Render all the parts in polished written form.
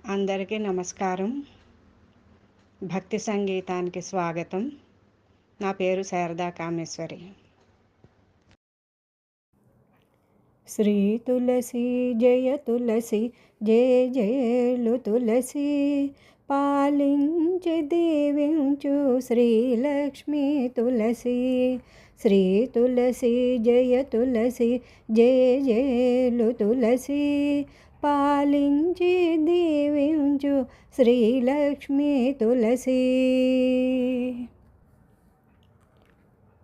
అందరికీ నమస్కారం. భక్తి సంగీతానికి స్వాగతం. నా పేరు శారదా కామేశ్వరి. శ్రీ తులసి జయ తులసి జయ జయలు తులసి, పాలించి దీవించు శ్రీలక్ష్మి తులసి. శ్రీ తులసి జయ తులసి జయ జయలు తులసి, పాలించి దీవించు శ్రీలక్ష్మి తులసి.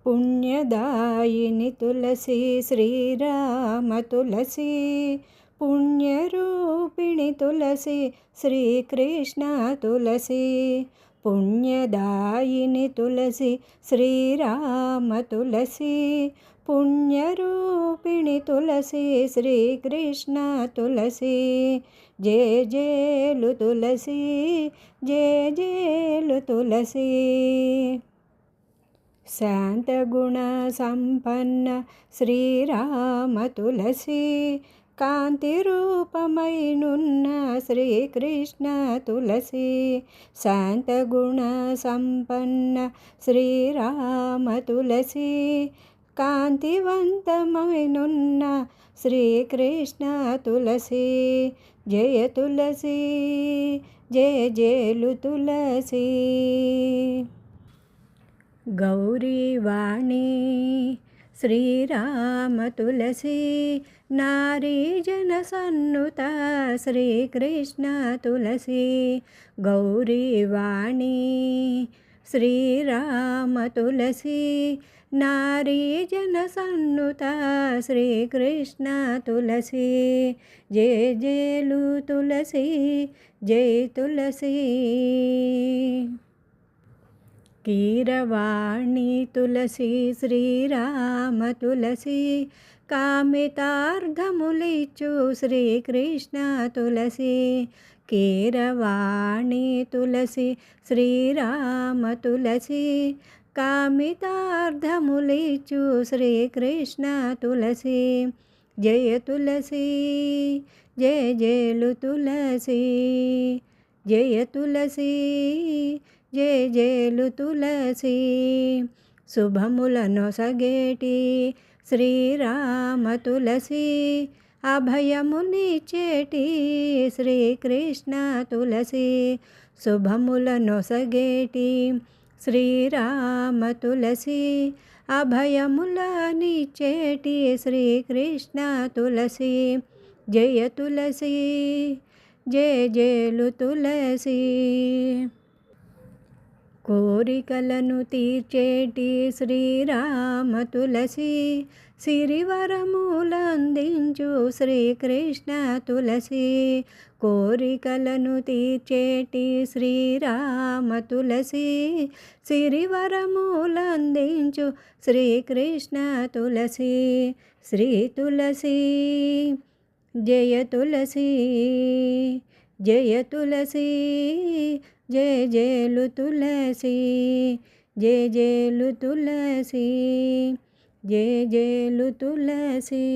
పుణ్యదాయిని తులసి శ్రీరామ తులసి, పుణ్యరూపిణి తులసి శ్రీకృష్ణ తులసి. పుణ్యదాయిని తులసి శ్రీరామ తులసి, పుణ్యరూపిణి తులసి శ్రీకృష్ణ తులసి. జయ జయలు తులసి జయ జయలు తులసి. శాంతగుణ సంపన్న శ్రీరామ తులసి, కాంతి రూపమైనున్న శ్రీకృష్ణ తులసి. శాంతగుణ సంపన్న శ్రీరామ తులసి, కాంతివంతమైనున్న శ్రీకృష్ణ తులసి. జయ తులసి జయ జయలు తులసి. గౌరీవాణి శ్రీరామ తులసి, నారీజన సన్నుత శ్రీకృష్ణ తులసి. గౌరీవాణి శ్రీరామ తులసి, నారీజన సన్నుత శ్రీకృష్ణ తులసి. జయ జయలు తులసి జయ తులసి. కీరవాణి తులసి శ్రీరామ తులసి, కామితార్థములిచ్చు శ్రీకృష్ణ తులసి. కీరవాణి తులసి శ్రీరామ తులసి, కామితార్థములిచ్చు శ్రీకృష్ణ తులసి. జయ తులసి జయ జయలు తులసి. జయ తులసి జయ జయలు తులసి. శుభములనొసగేటి శ్రీరామ తులసి, అభయమునిచ్చేటి శ్రీకృష్ణ తులసి. శుభములనొసగేటి శ్రీరామ తులసి, అభయములనిచ్చేటి శ్రీకృష్ణ తులసి. జయ తులసి జయ జయలు తులసి. కోరికలను తీర్చేటి శ్రీరామ తులసి, సిరివరములందించు శ్రీకృష్ణ తులసి. కోరికలను తీర్చేటి శ్రీరామ తులసి, సిరివరములందించు శ్రీకృష్ణ తులసి. శ్రీ తులసి జయ తులసి జయ తులసి. జయ జయలు తులసి జయ జయలు తులసి. జయ జయలు తులసి.